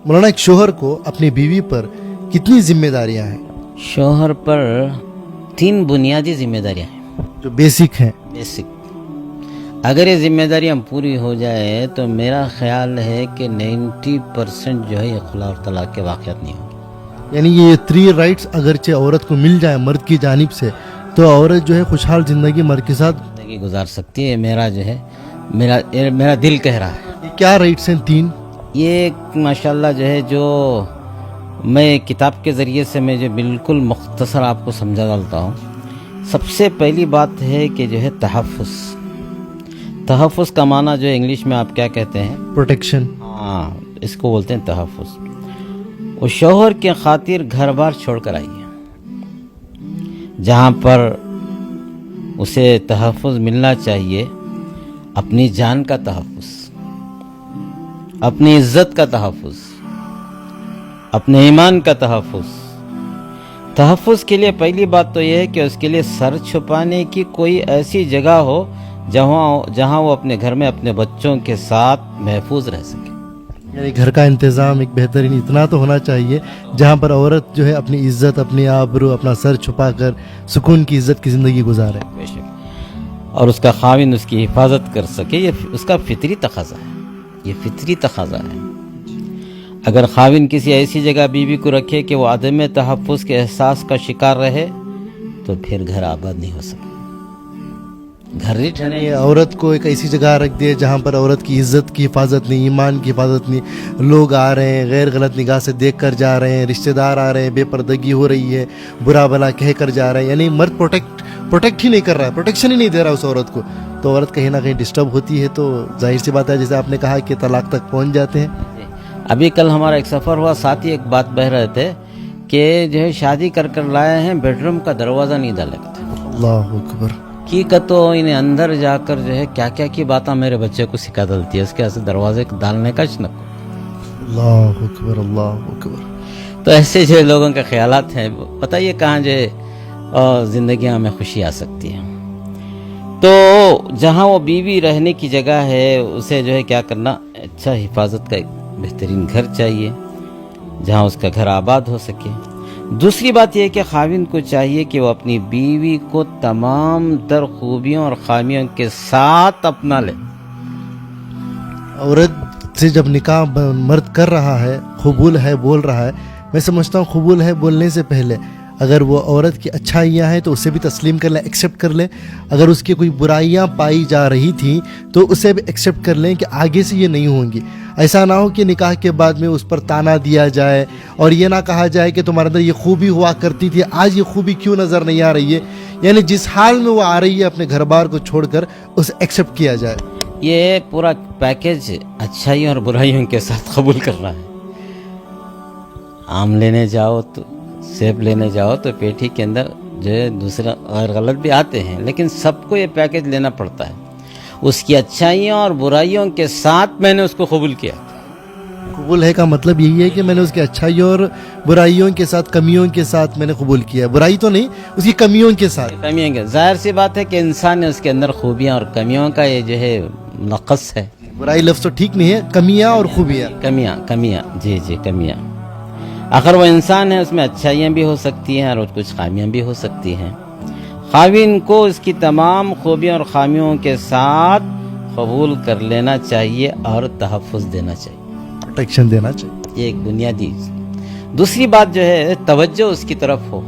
مولانا ایک شوہر کو اپنی بیوی پر کتنی ذمہ داریاں ہیں شوہر پر 3 بنیادی ذمہ داریاں ہیں جو بیسک ہیں؟ بیسک. اگر یہ ذمہ داریاں پوری ہو جائے تو میرا خیال ہے کہ 90% جو ہے یہ خلا اور طلاق کے واقعات نہیں ہوں. یعنی یہ 3 رائٹس اگرچہ عورت کو مل جائے مرد کی جانب سے تو عورت جو ہے خوشحال زندگی مرد کے ساتھ زندگی گزار سکتی ہے. میرا جو ہے میرا دل کہہ رہا ہے. یہ کیا رائٹس ہیں 3؟ یہ ماشاءاللہ جو ہے جو میں کتاب کے ذریعے سے میں جو بالکل مختصر آپ کو سمجھا ڈالتا ہوں. سب سے پہلی بات ہے کہ جو ہے تحفظ. تحفظ کا معنی جو ہے انگلش میں آپ کیا کہتے ہیں؟ پروٹیکشن. ہاں، اس کو بولتے ہیں تحفظ. وہ شوہر کے خاطر گھر بار چھوڑ کر آئی ہے جہاں پر اسے تحفظ ملنا چاہیے. اپنی جان کا تحفظ، اپنی عزت کا تحفظ، اپنے ایمان کا تحفظ. تحفظ کے لیے پہلی بات تو یہ ہے کہ اس کے لیے سر چھپانے کی کوئی ایسی جگہ ہو جہاں وہ اپنے گھر میں اپنے بچوں کے ساتھ محفوظ رہ سکے. یعنی گھر کا انتظام ایک بہترین اتنا تو ہونا چاہیے جہاں پر عورت جو ہے اپنی عزت، اپنی آبرو، اپنا سر چھپا کر سکون کی عزت کی زندگی گزارے. بے شک. اور اس کا خاوند اس کی حفاظت کر سکے. یہ اس کا فطری تقاضا ہے. یہ فطری تقاضا ہے. اگر خاوند کسی ایسی جگہ بیوی کو رکھے کہ وہ عدم تحفظ کے احساس کا شکار رہے تو پھر گھر آباد نہیں ہو سکتا. گھر نہیں ٹھہرے. یہ عورت کو ایک ایسی جگہ رکھ دے جہاں پر عورت کی عزت کی حفاظت نہیں، ایمان کی حفاظت نہیں. لوگ آ رہے ہیں غیر غلط نگاہ سے دیکھ کر جا رہے ہیں، رشتہ دار آ رہے ہیں، بے پردگی ہو رہی ہے، برا بھلا کہہ کر جا رہے ہیں. یعنی مرد پروٹیکٹ ہی نہیں کر رہا ہے، پروٹیکشن ہی نہیں دے رہا اس عورت کو. تو عورت کہیں نہ کہیں ڈسٹرب ہوتی ہے. تو ظاہر سی بات ہے جیسے آپ نے کہا کہ طلاق تک پہنچ جاتے ہیں. ابھی کل ہمارا ایک سفر ہوا، ساتھ ہی ایک بات بہ رہے تھے کہ جو ہے شادی کر لائے ہیں، بیڈ روم کا دروازہ نہیں ڈالے گا. اللہ اکبر. کی تو انہیں اندر جا کر جو ہے کیا کیا کی باتیں میرے بچے کو سکھا ڈالتی ہے. اس کے ایسے دروازے ڈالنے کا شنک. اللہ اکبر، اللہ اکبر. تو ایسے جو لوگوں کے خیالات ہیں، بتائیے کہاں جو ہے زندگیاں میں خوشی آ سکتی ہے. تو جہاں وہ بیوی رہنے کی جگہ ہے اسے جو ہے کیا کرنا، اچھا حفاظت کا ایک بہترین گھر چاہیے جہاں اس کا گھر آباد ہو سکے. دوسری بات یہ ہے کہ خاوند کو چاہیے کہ وہ اپنی بیوی کو تمام تر خوبیوں اور خامیوں کے ساتھ اپنا لے. عورت سے جب نکاح مرد کر رہا ہے، قبول ہے بول رہا ہے، میں سمجھتا ہوں قبول ہے بولنے سے پہلے اگر وہ عورت کی اچھائیاں ہیں تو اسے بھی تسلیم کر لیں، ایکسیپٹ کر لیں. اگر اس کی کوئی برائیاں پائی جا رہی تھیں تو اسے بھی ایکسیپٹ کر لیں کہ آگے سے یہ نہیں ہوں گی. ایسا نہ ہو کہ نکاح کے بعد میں اس پر تانا دیا جائے اور یہ نہ کہا جائے کہ تمہارے اندر یہ خوبی ہوا کرتی تھی، آج یہ خوبی کیوں نظر نہیں آ رہی ہے. یعنی جس حال میں وہ آ رہی ہے اپنے گھر بار کو چھوڑ کر اسے ایکسیپٹ کیا جائے. یہ پورا پیکیج اچھائیوں اور برائیوں کے ساتھ قبول کرنا ہے. آم لینے جاؤ تو سیب لینے جاؤ تو پیٹھی کے اندر جو ہے دوسرا غیر غلط بھی آتے ہیں، لیکن سب کو یہ پیکیج لینا پڑتا ہے. اس کی اچھائیوں اور برائیوں کے ساتھ میں نے اس کو قبول کیا. قبول ہے کا مطلب یہی ہے کہ میں نے اس کی اچھائیوں اور برائیوں کے ساتھ، کمیوں کے ساتھ میں نے قبول کیا. برائی تو نہیں، اس کی کمیوں کے ساتھ. کمیاں کے ظاہر سی بات ہے کہ انسان نے اس کے اندر خوبیاں اور کمیوں کا یہ جو ہے نقص ہے. برائی لفظ تو ٹھیک نہیں ہے، کمیاں اور خوبیاں. کمیاں جی کمیاں. آخر وہ انسان ہے، اس میں اچھائیاں بھی ہو سکتی ہیں اور کچھ خامیاں بھی ہو سکتی ہیں. خاوند کو اس کی تمام خوبیوں اور خامیوں کے ساتھ قبول کر لینا چاہیے اور تحفظ دینا چاہیے، پروٹیکشن دینا چاہیے. یہ ایک بنیادی. دوسری بات جو ہے توجہ اس کی طرف ہو،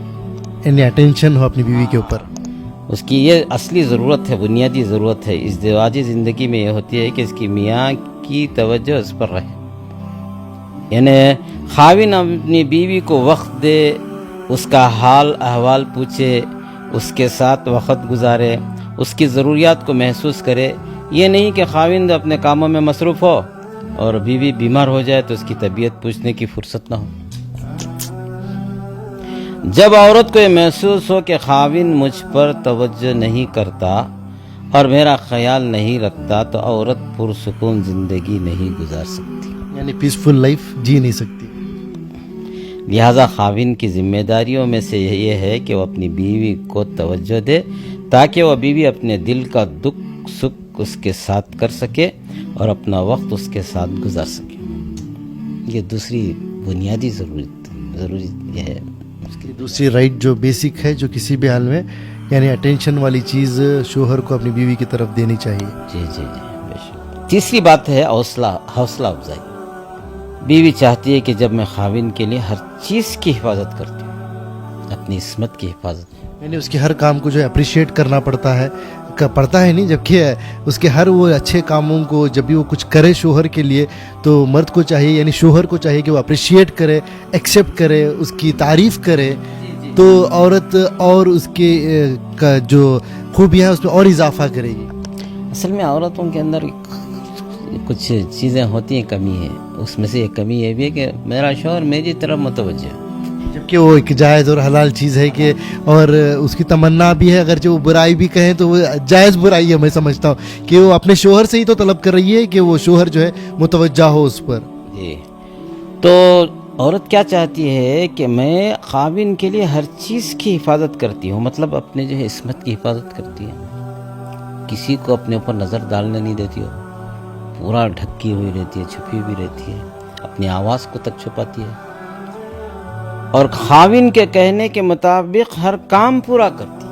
یعنی اٹینشن ہو اپنی بیوی کے اوپر. اس کی یہ اصلی ضرورت ہے، بنیادی ضرورت ہے. ازدواجی زندگی میں یہ ہوتی ہے کہ اس کی میاں کی توجہ اس پر رہے. یعنی خاوند اپنی بیوی کو وقت دے، اس کا حال احوال پوچھے، اس کے ساتھ وقت گزارے، اس کی ضروریات کو محسوس کرے. یہ نہیں کہ خاوند اپنے کاموں میں مصروف ہو اور بیوی بیمار ہو جائے تو اس کی طبیعت پوچھنے کی فرصت نہ ہو. جب عورت کو یہ محسوس ہو کہ خاوند مجھ پر توجہ نہیں کرتا اور میرا خیال نہیں رکھتا تو عورت پرسکون زندگی نہیں گزار سکتی، یعنی پیسفل لائف جی نہیں سکتی. لہذا خاوند کی ذمہ داریوں میں سے یہ ہے کہ وہ اپنی بیوی کو توجہ دے تاکہ وہ بیوی اپنے دل کا دکھ سکھ اس کے ساتھ کر سکے اور اپنا وقت اس کے ساتھ گزار سکے. یہ دوسری بنیادی ضروری یہ ہے اس کی. دوسری رائٹ جو بیسک ہے جو کسی بھی حال میں یعنی اٹینشن والی چیز شوہر کو اپنی بیوی کی طرف دینی چاہیے. جی جی جی بے شک. تیسری بات ہے حوصلہ افزائی. بیوی چاہتی ہے کہ جب میں خاوند کے لیے ہر چیز کی حفاظت کرتی ہوں, اپنی عصمت کی حفاظت, یعنی اس کے ہر کام کو جو ہے اپریشیٹ کرنا پڑتا ہے نہیں, جبکہ اس کے ہر وہ اچھے کاموں کو جب بھی وہ کچھ کرے شوہر کے لیے تو مرد کو چاہیے یعنی شوہر کو چاہیے کہ وہ اپریشیٹ کرے, ایکسیپٹ کرے, اس کی تعریف کرے, تو عورت اور اس کے جو خوبیاں ہیں اس میں اور اضافہ کرے گی. اصل میں عورتوں کے اندر کچھ چیزیں ہوتی ہیں, کمی ہے. اس میں سے ایک کمی یہ بھی ہے کہ میرا شوہر میری طرف متوجہ ہے, جبکہ وہ ایک جائز اور حلال چیز ہے کہ اور اس کی تمنا بھی ہے, اگرچہ وہ برائی بھی کہیں تو وہ جائز برائی ہے. میں سمجھتا ہوں کہ وہ اپنے شوہر سے ہی تو طلب کر رہی ہے کہ وہ شوہر جو ہے متوجہ ہو اس پر. جی. تو عورت کیا چاہتی ہے کہ میں خاوند کے لیے ہر چیز کی حفاظت کرتی ہوں, مطلب اپنے جو ہے عصمت کی حفاظت کرتی ہے, کسی کو اپنے اوپر نظر ڈالنے نہیں دیتی ہو, پورا ڈھکی ہوئی رہتی ہے, چھپی ہوئی رہتی ہے, اپنی آواز کو تک چھپاتی ہے, اور خاوند کے کہنے کے مطابق ہر کام پورا کرتی ہے.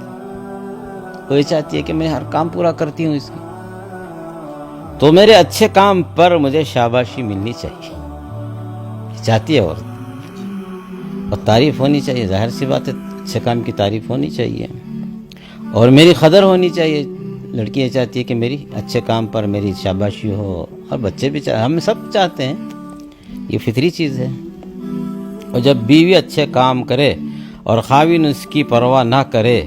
وہ یہ چاہتی ہے کہ میں ہر کام پورا کرتی ہوں اس کی, تو میرے اچھے کام پر مجھے شاباشی ملنی چاہیے, چاہتی ہے عورت, اور تعریف ہونی چاہیے. ظاہر سی بات ہے اچھے کام کی تعریف ہونی چاہیے, اور میری قدر ہونی چاہیے. لڑکی یہ چاہتی ہے کہ میری اچھے کام پر میری شاباشی ہو, اور بچے بھی ہم سب چاہتے ہیں, یہ فطری چیز ہے. اور جب بیوی اچھے کام کرے اور خاوند اس کی پرواہ نہ کرے,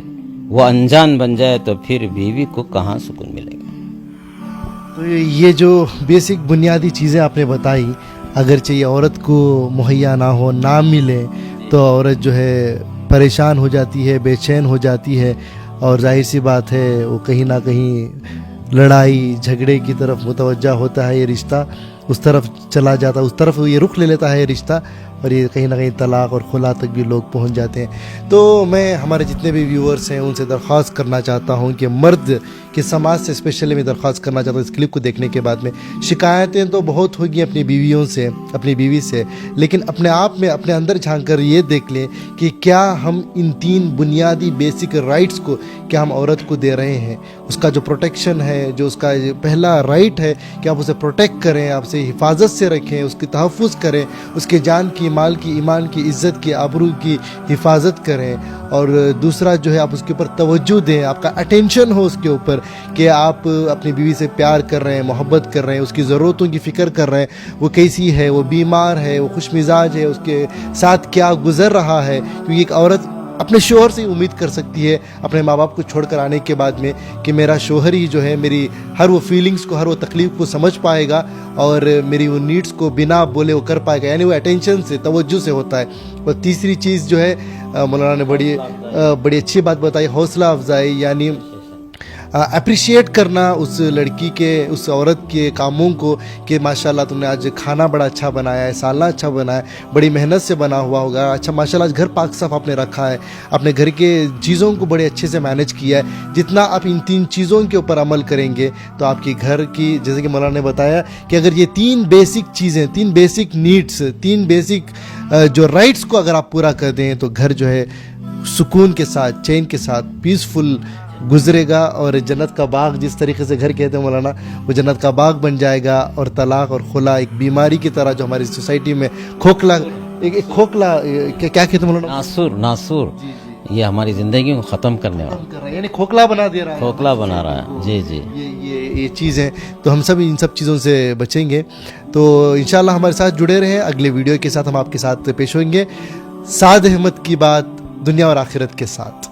وہ انجان بن جائے, تو پھر بیوی کو کہاں سکون ملے گا. تو یہ جو بیسک بنیادی چیزیں آپ نے بتائی, اگرچہ یہ عورت کو مہیا نہ ہو, نہ ملے, تو عورت جو ہے پریشان ہو جاتی ہے, بے چین ہو جاتی ہے, اور ظاہر سی بات ہے وہ کہیں نہ کہیں لڑائی جھگڑے کی طرف متوجہ ہوتا ہے. یہ رشتہ اس طرف چلا جاتا ہے, اس طرف یہ رخ لے لیتا ہے یہ رشتہ, اور یہ کہیں نہ کہیں طلاق اور خلا تک بھی لوگ پہنچ جاتے ہیں. تو میں ہمارے جتنے بھی ویورز ہیں ان سے درخواست کرنا چاہتا ہوں کہ مرد کے سماج سے اسپیشلی میں درخواست کرنا چاہتا ہوں اس کلپ کو دیکھنے کے بعد میں, شکایتیں تو بہت ہوگی اپنی بیویوں سے, اپنی بیوی سے, لیکن اپنے آپ میں اپنے اندر جھانک کر یہ دیکھ لیں کہ کیا ہم ان 3 بنیادی بیسک رائٹس کو کیا ہم عورت کو دے رہے ہیں. اس کا جو پروٹیکشن ہے, جو اس کا پہلا رائٹ ہے کہ آپ اسے پروٹیکٹ کریں, آپ اسے حفاظت سے رکھیں, اس کی تحفظ کریں, اس کے جان کی, مال کی, ایمان کی, عزت کی, آبرو کی حفاظت کریں. اور دوسرا جو ہے آپ اس کے اوپر توجہ دیں, آپ کا اٹینشن ہو اس کے اوپر کہ آپ اپنی بیوی سے پیار کر رہے ہیں, محبت کر رہے ہیں, اس کی ضرورتوں کی فکر کر رہے ہیں, وہ کیسی ہے, وہ بیمار ہے, وہ خوش مزاج ہے, اس کے ساتھ کیا گزر رہا ہے. کیونکہ ایک عورت اپنے شوہر سے امید کر سکتی ہے اپنے ماں باپ کو چھوڑ کر آنے کے بعد میں کہ میرا شوہر ہی جو ہے میری ہر وہ فیلنگز کو, ہر وہ تکلیف کو سمجھ پائے گا, اور میری وہ نیڈز کو بنا بولے وہ کر پائے گا. یعنی وہ اٹینشن سے, توجہ سے ہوتا ہے. اور تیسری چیز جو ہے مولانا نے بڑی اچھی بات بتائی, حوصلہ افزائی, یعنی اپریشیٹ کرنا اس لڑکی کے, اس عورت کے کاموں کو کہ ماشاءاللہ تم نے آج کھانا بڑا اچھا بنایا ہے, سالنا اچھا بنایا ہے, بڑی محنت سے بنا ہوا ہوگا, اچھا ماشاءاللہ آج گھر پاک صاف آپ نے رکھا ہے, اپنے گھر کے چیزوں کو بڑے اچھے سے مینیج کیا ہے. جتنا آپ ان 3 چیزوں کے اوپر عمل کریں گے تو آپ کی گھر کی, جیسے کہ مولانا نے بتایا کہ اگر یہ 3 بیسک چیزیں, 3 بیسک نیڈس, 3 بیسک جو رائٹس کو اگر آپ پورا کر دیں تو گھر جو ہے سکون کے ساتھ, چین کے ساتھ, پیسفل گزرے گا. اور جنت کا باغ جس طریقے سے گھر کہتے ہیں مولانا, وہ جنت کا باغ بن جائے گا. اور طلاق اور خلا ایک بیماری کی طرح جو ہماری سوسائٹی میں کھوکھلا, ایک کھوکھلا, کیا کہتے ہیں مولانا, ناسور, یہ ہماری زندگی کو ختم کرنے والا, یعنی کھوکھلا بنا دے رہا ہے, کھوکھلا بنا رہا ہے. جی جی, یہ چیز ہے. تو ہم سب ان سب چیزوں سے بچیں گے. تو انشاءاللہ ہمارے ساتھ جڑے رہیں. اگلے ویڈیو کے ساتھ ہم آپ کے ساتھ پیش ہوئیں گے. سعد احمد کی بات, دنیا اور آخرت کے ساتھ.